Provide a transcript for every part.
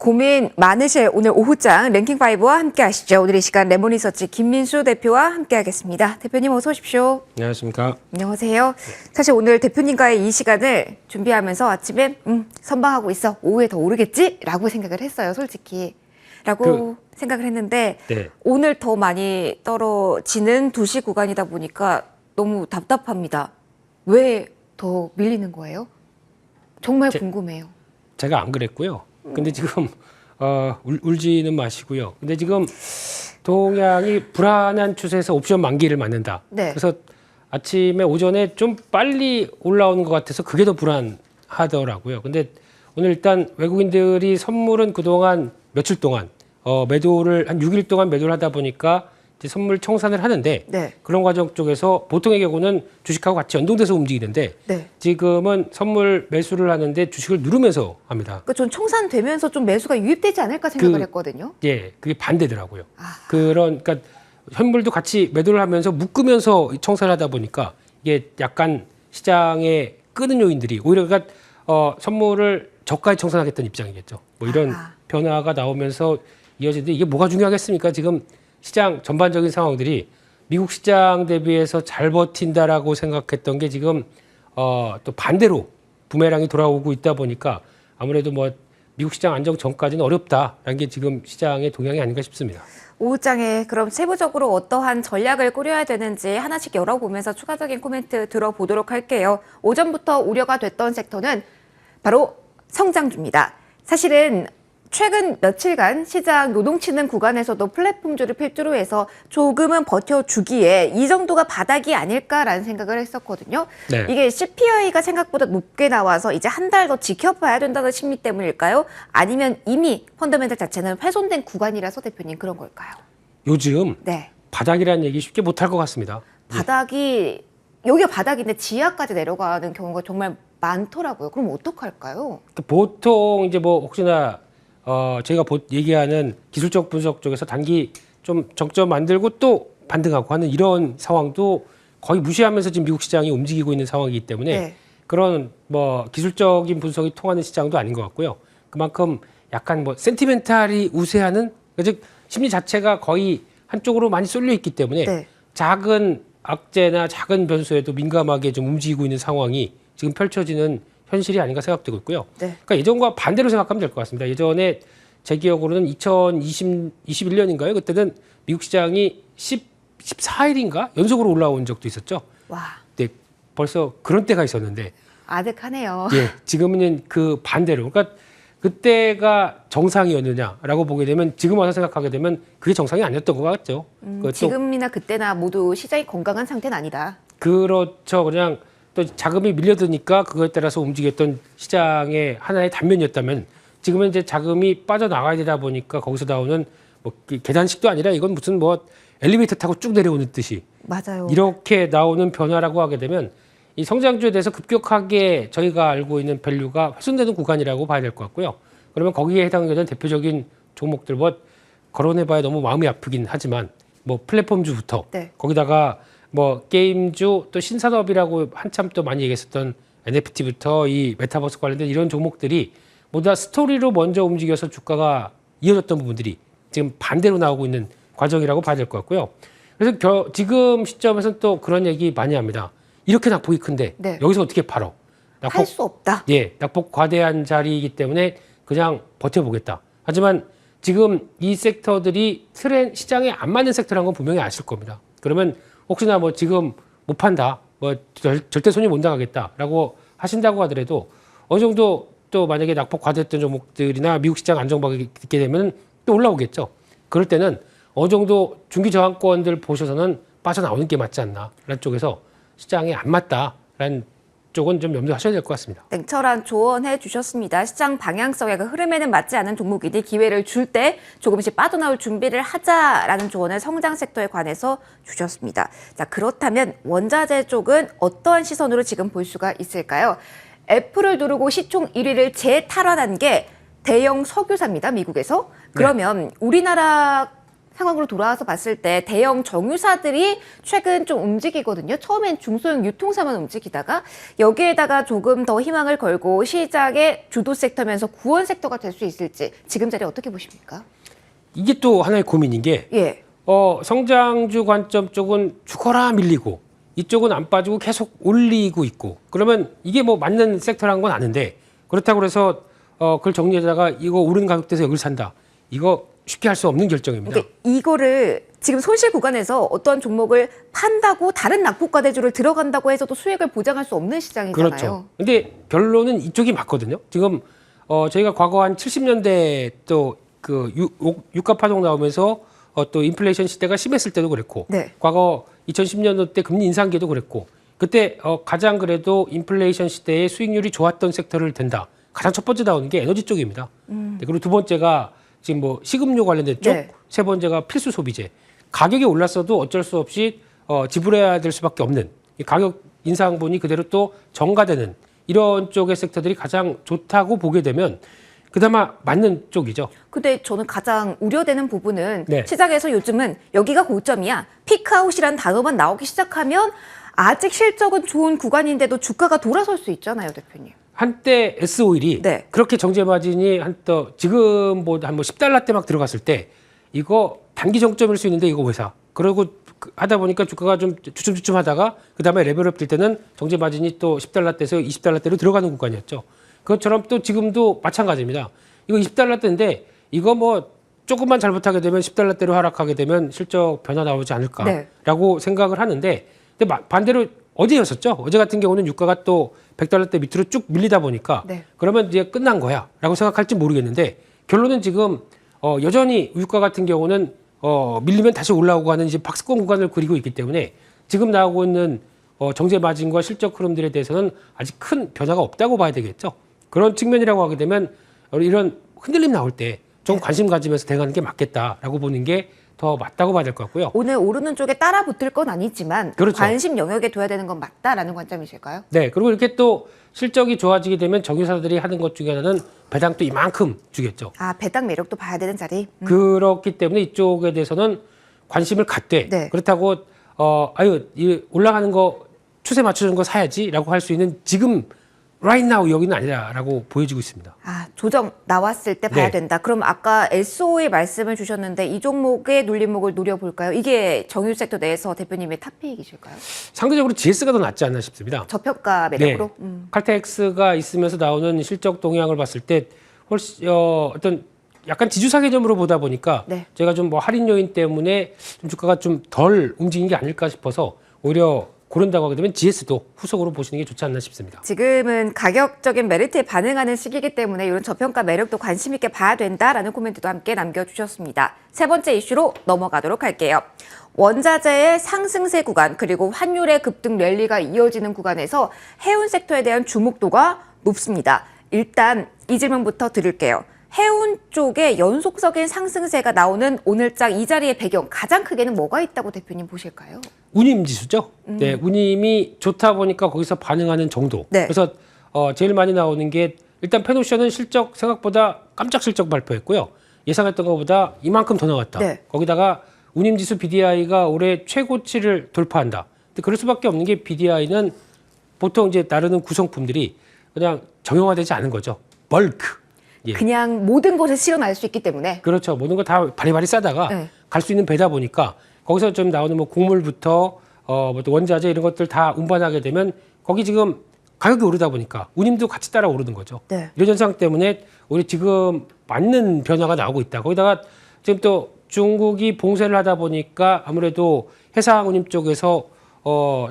고민 많으실 오늘 오후장 랭킹5와 함께 하시죠. 오늘 이 시간 레몬리서치 김민수 대표와 함께 하겠습니다. 대표님 어서 오십시오. 안녕하십니까. 안녕하세요. 사실 오늘 대표님과의 이 시간을 준비하면서 아침에 선방하고 있어. 오후에 더 오르겠지? 라고 생각을 했어요. 솔직히. 라고 생각을 했는데 네. 오늘 더 많이 떨어지는 2시 구간이다 보니까 너무 답답합니다. 왜 더 밀리는 거예요? 정말 궁금해요. 제가 안 그랬고요. 근데 지금 울지는 마시고요. 근데 지금 동향이 불안한 추세에서 옵션 만기를 맞는다. 네. 그래서 아침에 오전에 좀 빨리 올라오는 것 같아서 그게 더 불안하더라고요. 근데 오늘 일단 외국인들이 선물은 그동안 며칠 동안 매도를 한 6일 동안 매도를 하다 보니까 이제 선물 청산을 하는데 네. 그런 과정 쪽에서 보통의 경우는 주식하고 같이 연동돼서 움직이는데 네. 지금은 선물 매수를 하는데 주식을 누르면서 합니다. 그러니까 전 청산되면서 좀 매수가 유입되지 않을까 생각을 했거든요. 예, 그게 반대더라고요. 아. 그러니까 현물도 같이 매도를 하면서 묶으면서 청산을 하다 보니까 이게 약간 시장에 끄는 요인들이 오히려 그러니까 선물을 저가에 청산하겠다는 입장이겠죠. 뭐 이런 변화가 나오면서 이어지는데 이게 뭐가 중요하겠습니까? 지금 시장 전반적인 상황들이 미국 시장 대비해서 잘 버틴다라고 생각했던 게 지금 또 반대로 부메랑이 돌아오고 있다 보니까 아무래도 뭐 미국 시장 안정 전까지는 어렵다라는 게 지금 시장의 동향이 아닌가 싶습니다. 오후장에 그럼 세부적으로 어떠한 전략을 꾸려야 되는지 하나씩 열어보면서 추가적인 코멘트 들어보도록 할게요. 오전부터 우려가 됐던 섹터는 바로 성장주입니다. 사실은 최근 며칠간 시장 요동치는 구간에서도 플랫폼주를 필두로 해서 조금은 버텨주기에 이 정도가 바닥이 아닐까라는 생각을 했었거든요. 네. 이게 CPI가 생각보다 높게 나와서 이제 한 달 더 지켜봐야 된다는 심리 때문일까요? 아니면 이미 펀더멘털 자체는 훼손된 구간이라서 대표님 그런 걸까요? 요즘 네. 바닥이라는 얘기 쉽게 못할 것 같습니다. 바닥이 여기가 바닥인데 지하까지 내려가는 경우가 정말 많더라고요. 그럼 어떡할까요? 보통 이제 뭐 혹시나 저희가 얘기하는 기술적 분석 쪽에서 단기 좀 적점 만들고 또 반등하고 하는 이런 상황도 거의 무시하면서 지금 미국 시장이 움직이고 있는 상황이기 때문에 네. 그런 뭐 기술적인 분석이 통하는 시장도 아닌 것 같고요. 그만큼 약간 뭐 센티멘탈이 우세하는 즉 심리 자체가 거의 한쪽으로 많이 쏠려 있기 때문에 네. 작은 악재나 작은 변수에도 민감하게 좀 움직이고 있는 상황이 지금 펼쳐지는 현실이 아닌가 생각되고 있고요. 네. 그러니까 예전과 반대로 생각하면 될 것 같습니다. 예전에 제 기억으로는 2021년인가요? 그때는 미국 시장이 14일인가 연속으로 올라온 적도 있었죠. 와, 네, 벌써 그런 때가 있었는데, 아득하네요. 예, 지금은 그 반대로. 그러니까 그때가 정상이었느냐라고 보게 되면 지금 와서 생각하게 되면 그게 정상이 아니었던 것 같죠. 지금이나 그때나 모두 시장이 건강한 상태는 아니다. 그렇죠. 그냥 또 자금이 밀려드니까 그거에 따라서 움직였던 시장의 하나의 단면이었다면 지금은 이제 자금이 빠져나가야 되다 보니까 거기서 나오는 뭐 계단식도 아니라 이건 무슨 뭐 엘리베이터 타고 쭉 내려오는 듯이 맞아요. 이렇게 나오는 변화라고 하게 되면 이 성장주에 대해서 급격하게 저희가 알고 있는 밸류가 훼손되는 구간이라고 봐야 될 것 같고요. 그러면 거기에 해당되는 대표적인 종목들 뭐 거론해봐야 너무 마음이 아프긴 하지만 뭐 플랫폼주부터 네. 거기다가 뭐 게임주 또 신산업이라고 한참 또 많이 얘기했었던 NFT부터 이 메타버스 관련된 이런 종목들이 모두 다 스토리로 먼저 움직여서 주가가 이어졌던 부분들이 지금 반대로 나오고 있는 과정이라고 봐야 될 것 같고요. 그래서 지금 시점에서는 또 그런 얘기 많이 합니다. 이렇게 낙폭이 큰데 네. 여기서 어떻게 팔어? 할 수 없다. 예, 낙폭 과대한 자리이기 때문에 그냥 버텨보겠다. 하지만 지금 이 섹터들이 시장에 안 맞는 섹터라는 건 분명히 아실 겁니다. 그러면 혹시나 뭐 지금 못 판다, 뭐 절대 손이 못 나가겠다라고 하신다고 하더라도 어느 정도 또 만약에 낙폭 과대했던 종목들이나 미국 시장 안정받게 되면 또 올라오겠죠. 그럴 때는 어느 정도 중기 저항권들 보셔서는 빠져나오는 게 맞지 않나라는 쪽에서 시장에 안 맞다라는 쪽은 좀 염두하셔야 될 것 같습니다. 냉철한 조언해 주셨습니다. 시장 방향성의 그 흐름에는 맞지 않은 종목이니 기회를 줄 때 조금씩 빠져나올 준비를 하자라는 조언을 성장 섹터에 관해서 주셨습니다. 자, 그렇다면 원자재 쪽은 어떠한 시선으로 지금 볼 수가 있을까요? 애플을 누르고 시총 1위를 재탈환한 게 대형 석유사입니다. 미국에서. 그러면 우리나라 상황으로 돌아와서 봤을 때 대형 정유사들이 최근 좀 움직이거든요. 처음엔 중소형 유통사만 움직이다가 여기에다가 조금 더 희망을 걸고 시장의 주도 섹터면서 구원 섹터가 될 수 있을지 지금 자리 어떻게 보십니까? 이게 또 하나의 고민인 게 예. 성장주 관점 쪽은 죽어라 밀리고 이쪽은 안 빠지고 계속 올리고 있고 그러면 이게 뭐 맞는 섹터라는 건 아는데 그렇다고 해서 그걸 정리하다가 이거 오른 가격대에서 여기를 산다. 이거 쉽게 할 수 없는 결정입니다. 그러니까 이거를 지금 손실 구간에서 어떤 종목을 판다고 다른 낙폭과대주를 들어간다고 해서도 수익을 보장할 수 없는 시장이잖아요. 그렇죠. 근데 결론은 이쪽이 맞거든요. 지금 저희가 과거 한 70년대 또 그 유가 파동 나오면서 또 인플레이션 시대가 심했을 때도 그랬고 네. 과거 2010년도 때 금리 인상기에도 그랬고 그때 가장 그래도 인플레이션 시대에 수익률이 좋았던 섹터를 댄다. 가장 첫 번째 나오는 게 에너지 쪽입니다. 그리고 두 번째가 지금 뭐 식음료 관련된 쪽, 네. 세 번째가 필수 소비재. 가격이 올랐어도 어쩔 수 없이 지불해야 될 수밖에 없는 이 가격 인상분이 그대로 또 전가되는 이런 쪽의 섹터들이 가장 좋다고 보게 되면 그나마 맞는 쪽이죠. 근데 저는 가장 우려되는 부분은 네. 시장에서 요즘은 여기가 고점이야. 피크아웃이라는 단어만 나오기 시작하면 아직 실적은 좋은 구간인데도 주가가 돌아설 수 있잖아요, 대표님. 한때 S-오일이 네. 그렇게 정제 마진이 지금보다 한 뭐 10달러 때 막 들어갔을 때 이거 단기 정점일 수 있는데 이거 왜 사? 그러고 하다 보니까 주가가 좀 주춤주춤 하다가 그다음에 레벨업 될 때는 정제 마진이 또 10달러 대에서 20달러 대로 들어가는 구간이었죠. 그것처럼 또 지금도 마찬가지입니다. 이거 20달러 대인데 이거 뭐 조금만 잘못하게 되면 10달러 대로 하락하게 되면 실적 변화 나오지 않을까라고 생각을 하는데 근데 반대로 어제였었죠. 어제 같은 경우는 유가가 또 100달러 대 밑으로 쭉 밀리다 보니까 네. 그러면 이제 끝난 거야라고 생각할지 모르겠는데 결론은 지금 여전히 유가 같은 경우는 밀리면 다시 올라오고 하는 이제 박스권 구간을 그리고 있기 때문에 지금 나오고 있는 정제 마진과 실적 흐름들에 대해서는 아직 큰 변화가 없다고 봐야 되겠죠. 그런 측면이라고 하게 되면 이런 흔들림 나올 때 좀 관심 가지면서 대응하는 게 맞겠다라고 보는 게 더 맞다고 봐야 될 것 같고요. 오늘 오르는 쪽에 따라 붙을 건 아니지만 그렇죠. 관심 영역에 둬야 되는 건 맞다라는 관점이실까요? 네, 그리고 이렇게 또 실적이 좋아지게 되면 정유사들이 하는 것 중에 하나는 배당 또 이만큼 주겠죠. 아, 배당 매력도 봐야 되는 자리. 그렇기 때문에 이쪽에 대해서는 관심을 갖되 네. 그렇다고 이 올라가는 거 추세 맞춰주는 거 사야지라고 할 수 있는 지금 right now 여기는 아니라라고 보여지고 있습니다. 아, 조정 나왔을 때 봐야 네. 된다. 그럼 아까 SOE 말씀을 주셨는데 이 종목의 눌림목을 노려볼까요? 이게 정유 섹터 내에서 대표님의 탑픽이실까요? 상대적으로 GS가 더 낫지 않나 싶습니다. 저평가 매력으로? 네. 칼텍스가 있으면서 나오는 실적 동향을 봤을 때 훨씬 어떤 약간 지주사 개념으로 보다 보니까 네. 제가 좀 뭐 할인 요인 때문에 좀 주가가 좀 덜 움직인 게 아닐까 싶어서 오히려 고른다고 하게 되면 GS도 후속으로 보시는 게 좋지 않나 싶습니다. 지금은 가격적인 메리트에 반응하는 시기이기 때문에 이런 저평가 매력도 관심 있게 봐야 된다라는 코멘트도 함께 남겨주셨습니다. 세 번째 이슈로 넘어가도록 할게요. 원자재의 상승세 구간 그리고 환율의 급등 랠리가 이어지는 구간에서 해운 섹터에 대한 주목도가 높습니다. 일단 이 질문부터 드릴게요. 해운 쪽에 연속적인 상승세가 나오는 오늘장 이 자리의 배경 가장 크게는 뭐가 있다고 대표님 보실까요? 운임 지수죠. 네, 운임이 좋다 보니까 거기서 반응하는 정도. 네. 그래서 제일 많이 나오는 게 일단 페노션은 실적 생각보다 깜짝 실적 발표했고요. 예상했던 것보다 이만큼 더 나왔다. 네. 거기다가 운임 지수 BDI가 올해 최고치를 돌파한다. 근데 그럴 수밖에 없는 게 BDI는 보통 이제 나르는 구성품들이 그냥 정형화되지 않은 거죠. 벌크. 예. 그냥 모든 것을 실어날 수 있기 때문에 그렇죠. 모든 거 다 바리바리 싸다가 네. 갈 수 있는 배다 보니까 거기서 좀 나오는 뭐 곡물부터 뭐 또 원자재 이런 것들 다 운반하게 되면 거기 지금 가격이 오르다 보니까 운임도 같이 따라 오르는 거죠. 네. 이런 현상 때문에 우리 지금 맞는 변화가 나오고 있다. 거기다가 지금 또 중국이 봉쇄를 하다 보니까 아무래도 해상 운임 쪽에서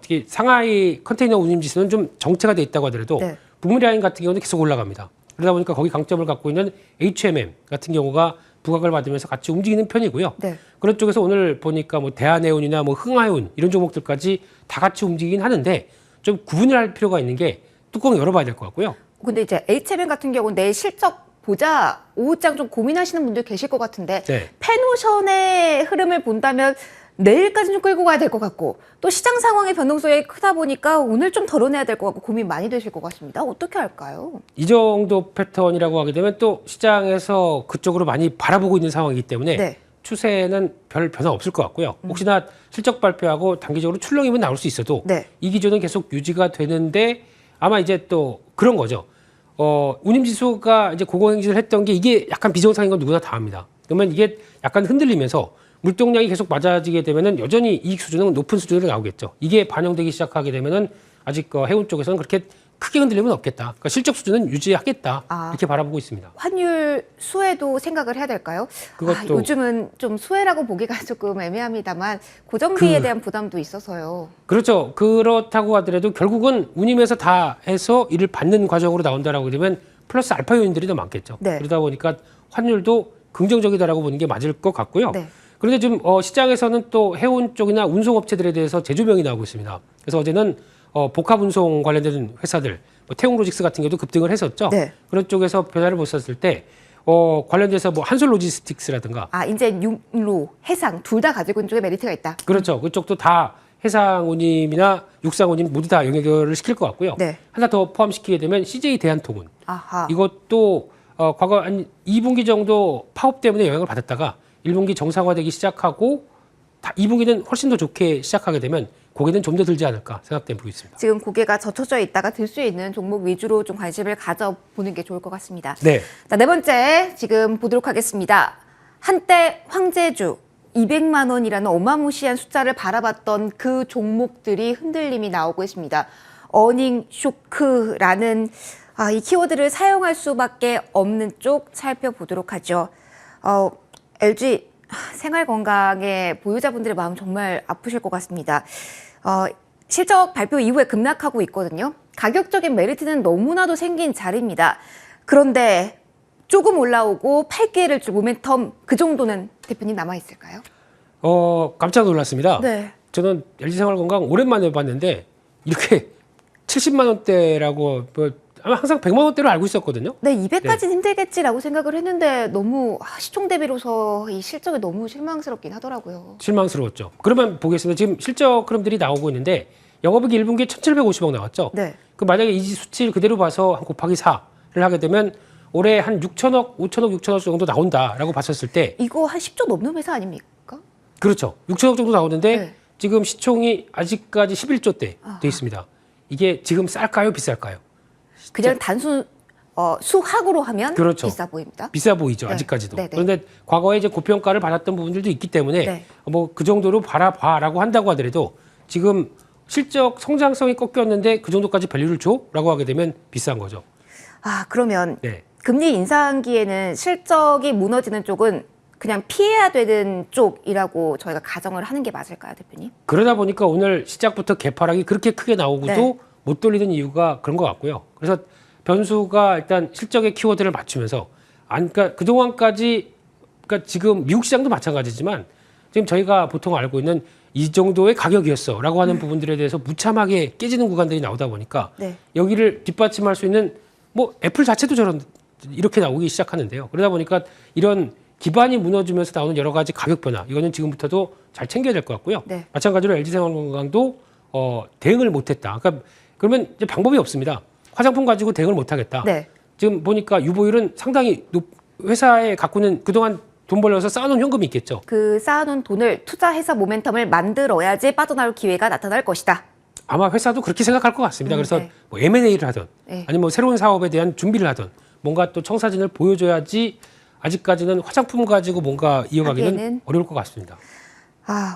특히 상하이 컨테이너 운임 지수는 좀 정체가 돼 있다고 하더라도 네. 북미 라인 같은 경우는 계속 올라갑니다. 그러다 보니까 거기 강점을 갖고 있는 HMM 같은 경우가 부각을 받으면서 같이 움직이는 편이고요. 네. 그런 쪽에서 오늘 보니까 뭐 대한해운이나 뭐 흥하해운 이런 종목들까지 다 같이 움직이긴 하는데 좀 구분을 할 필요가 있는 게 뚜껑 열어봐야 될 것 같고요. 근데 이제 HMM 같은 경우는 내일 실적 보자 오후장 좀 고민하시는 분들 계실 것 같은데 네. 페노션의 흐름을 본다면 내일까지 좀 끌고 가야 될 것 같고 또 시장 상황의 변동성이 크다 보니까 오늘 좀 덜어내야 될 것 같고 고민 많이 되실 것 같습니다. 어떻게 할까요? 이 정도 패턴이라고 하게 되면 또 시장에서 그쪽으로 많이 바라보고 있는 상황이기 때문에 네. 추세는 별 변화 없을 것 같고요. 혹시나 실적 발표하고 단기적으로 출렁임은 나올 수 있어도 네. 이 기조는 계속 유지가 되는데 아마 이제 또 그런 거죠. 운임지수가 이제 고공행진을 했던 게 이게 약간 비정상인 건 누구나 다 압니다. 그러면 이게 약간 흔들리면서 물동량이 계속 맞아지게 되면은 여전히 이익 수준은 높은 수준으로 나오겠죠. 이게 반영되기 시작하게 되면은 아직 해운 쪽에서는 그렇게 크게 흔들림은 없겠다. 그러니까 실적 수준은 유지하겠다. 이렇게 바라보고 있습니다. 환율 수혜도 생각을 해야 될까요? 그것도- 요즘은 좀 수혜라고 보기가 조금 애매합니다만 고정비에 대한 부담도 있어서요. 그렇죠. 그렇다고 하더라도 결국은 운임에서 다 해서 이를 받는 과정으로 나온다라고 되면 플러스 알파 요인들이 더 많겠죠. 네. 그러다 보니까 환율도 긍정적이다라고 보는 게 맞을 것 같고요. 네. 그런데 지금 시장에서는 또 해운 쪽이나 운송업체들에 대해서 재조명이 나오고 있습니다. 그래서 어제는 복합운송 관련된 회사들, 뭐 태웅로직스 같은 경우도 급등을 했었죠. 네. 그런 쪽에서 변화를 보셨을 때 관련돼서 뭐 한솔로지스틱스라든가 이제 육로, 해상 둘 다 가지고 있는 쪽에 메리트가 있다. 그렇죠. 그쪽도 다 해상운임이나 육상운임 모두 다 연결을 시킬 것 같고요. 네. 하나 더 포함시키게 되면 CJ 대한통운 아하. 이것도 과거 한 2분기 정도 파업 때문에 영향을 받았다가 1분기 정상화되기 시작하고 2분기는 훨씬 더 좋게 시작하게 되면 고개는 좀 더 들지 않을까 생각되고 있습니다. 지금 고개가 젖혀져 있다가 들 수 있는 종목 위주로 좀 관심을 가져보는 게 좋을 것 같습니다. 네. 자, 네 번째 지금 보도록 하겠습니다. 한때 황제주 200만 원이라는 어마무시한 숫자를 바라봤던 그 종목들이 흔들림이 나오고 있습니다. 어닝 쇼크라는 이 키워드를 사용할 수밖에 없는 쪽 살펴보도록 하죠. LG 생활건강의 보유자분들의 마음 정말 아프실 것 같습니다. 실적 발표 이후에 급락하고 있거든요. 가격적인 메리트는 너무나도 생긴 자리입니다. 그런데 조금 올라오고 팔기회를 줄 모멘텀 그 정도는 대표님 남아있을까요? 깜짝 놀랐습니다. 네. 저는 LG생활건강 오랜만에 봤는데 이렇게 70만 원대라고 아마 항상 100만 원대로 알고 있었거든요. 네, 200까지는 힘들겠지라고 생각을 했는데 너무 시총 대비로서 이 실적이 너무 실망스럽긴 하더라고요. 실망스러웠죠. 그러면 보겠습니다. 지금 실적 흐름들이 나오고 있는데 영업이익 1분기에 1,750억 나왔죠. 네. 그 만약에 이 수치를 그대로 봐서 한 곱하기 4를 하게 되면 올해 한 6천억, 5천억, 6천억 정도 나온다라고 봤었을 때 이거 한 10조 넘는 회사 아닙니까? 그렇죠. 6천억 정도 나오는데 네. 지금 시총이 아직까지 11조대 돼 있습니다. 이게 지금 쌀까요, 비쌀까요? 그냥 단순 수학으로 하면 그렇죠. 비싸 보입니다. 비싸 보이죠, 네. 아직까지도. 네, 네. 그런데 과거에 이제 고평가를 받았던 부분들도 있기 때문에 네. 뭐 그 정도로 바라봐라고 한다고 하더라도 지금 실적 성장성이 꺾였는데 그 정도까지 밸류를 줘라고 하게 되면 비싼 거죠. 그러면 네. 금리 인상기에는 실적이 무너지는 쪽은 그냥 피해야 되는 쪽이라고 저희가 가정을 하는 게 맞을까요, 대표님? 그러다 보니까 오늘 시작부터 개파락이 그렇게 크게 나오고도 네. 못 돌리는 이유가 그런 것 같고요. 그래서 변수가 일단 실적의 키워드를 맞추면서 그러니까 그동안까지 그러니까 지금 미국 시장도 마찬가지지만 지금 저희가 보통 알고 있는 이 정도의 가격이었어라고 하는 부분들에 대해서 무참하게 깨지는 구간들이 나오다 보니까 네. 여기를 뒷받침할 수 있는 뭐 애플 자체도 이렇게 나오기 시작하는데요. 그러다 보니까 이런 기반이 무너지면서 나오는 여러 가지 가격 변화 이거는 지금부터도 잘 챙겨야 될 것 같고요. 네. 마찬가지로 LG생활건강도 대응을 못했다. 그러니까 그러면 이제 방법이 없습니다. 화장품 가지고 대응을 못하겠다. 네. 지금 보니까 유보율은 상당히 회사에 갖고는 그동안 돈 벌려서 쌓아놓은 현금이 있겠죠. 그 쌓아놓은 돈을 투자해서 모멘텀을 만들어야지 빠져나올 기회가 나타날 것이다. 아마 회사도 그렇게 생각할 것 같습니다. 그래서 네. 뭐 M&A를 하든 네. 아니면 뭐 새로운 사업에 대한 준비를 하든 뭔가 또 청사진을 보여줘야지 아직까지는 화장품 가지고 뭔가 이어가기는 하기에는 어려울 것 같습니다.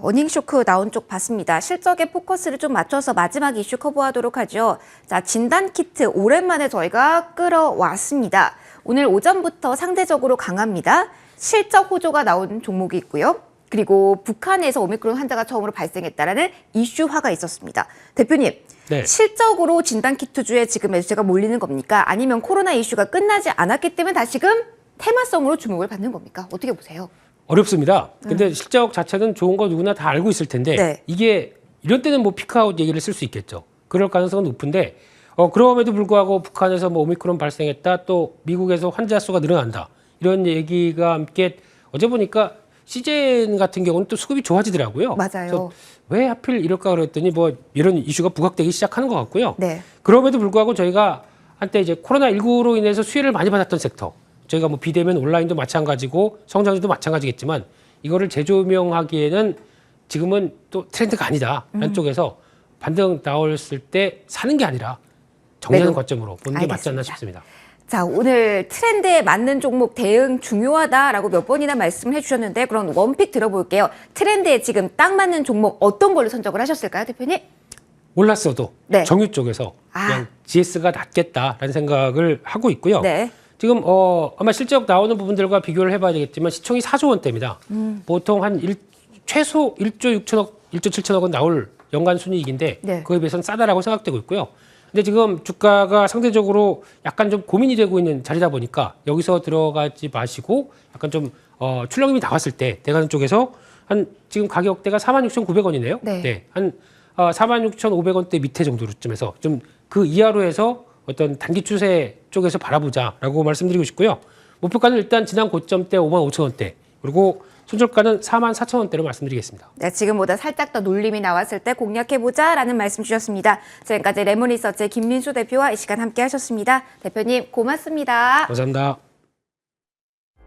어닝 쇼크 나온 쪽 봤습니다. 실적에 포커스를 좀 맞춰서 마지막 이슈 커버하도록 하죠. 자, 진단 키트 오랜만에 저희가 끌어왔습니다. 오늘 오전부터 상대적으로 강합니다. 실적 호조가 나온 종목이 있고요. 그리고 북한에서 오미크론 환자가 처음으로 발생했다라는 이슈화가 있었습니다. 대표님, 네. 실적으로 진단 키트주에 지금 매수세가 몰리는 겁니까? 아니면 코로나 이슈가 끝나지 않았기 때문에 다시금 테마성으로 주목을 받는 겁니까? 어떻게 보세요? 어렵습니다. 근데 실적 자체는 좋은 거 누구나 다 알고 있을 텐데 네. 이게 이런 때는 뭐 피크아웃 얘기를 쓸 수 있겠죠. 그럴 가능성은 높은데 그럼에도 불구하고 북한에서 뭐 오미크론 발생했다 또 미국에서 환자 수가 늘어난다 이런 얘기가 함께 어제 보니까 시젠 같은 경우는 또 수급이 좋아지더라고요. 맞아요. 그래서 왜 하필 이럴까 그랬더니 뭐 이런 이슈가 부각되기 시작하는 것 같고요. 네. 그럼에도 불구하고 저희가 한때 이제 코로나19로 인해서 수혜를 많이 받았던 섹터 저희가 뭐 비대면 온라인도 마찬가지고 성장주도 마찬가지겠지만 이거를 재조명하기에는 지금은 또 트렌드가 아니다. 한쪽에서 반등 나왔을 때 사는 게 아니라 정리하는 매도. 관점으로 보는 게 맞지 않나 알겠습니다. 싶습니다. 자, 오늘 트렌드에 맞는 종목 대응 중요하다라고 몇 번이나 말씀을 해주셨는데 그럼 원픽 들어볼게요. 트렌드에 지금 딱 맞는 종목 어떤 걸로 선정을 하셨을까요, 대표님? 올랐어도 네. 정유 쪽에서 그냥 GS가 낫겠다라는 생각을 하고 있고요. 네. 지금 아마 실적 나오는 부분들과 비교를 해봐야 되겠지만 시총이 4조 원대입니다. 보통 한 최소 1조 6천억, 1조 7천억은 나올 연간 순이익인데 네. 그에 비해서는 싸다라고 생각되고 있고요. 근데 지금 주가가 상대적으로 약간 좀 고민이 되고 있는 자리다 보니까 여기서 들어가지 마시고 약간 좀 출렁임이 나왔을 때 대가는 쪽에서 한 지금 가격대가 46,900원이네요. 네. 한 46,500원대 밑에 정도쯤에서 좀 그 이하로 해서 어떤 단기 추세 쪽에서 바라보자라고 말씀드리고 싶고요. 목표가는 일단 지난 고점대 55,000원대 그리고 손절가는 44,000원대로 말씀드리겠습니다. 네, 지금보다 살짝 더 놀림이 나왔을 때 공략해보자라는 말씀 주셨습니다. 지금까지 레몬리서치의 김민수 대표와 이 시간 함께 하셨습니다. 대표님 고맙습니다. 감사합니다.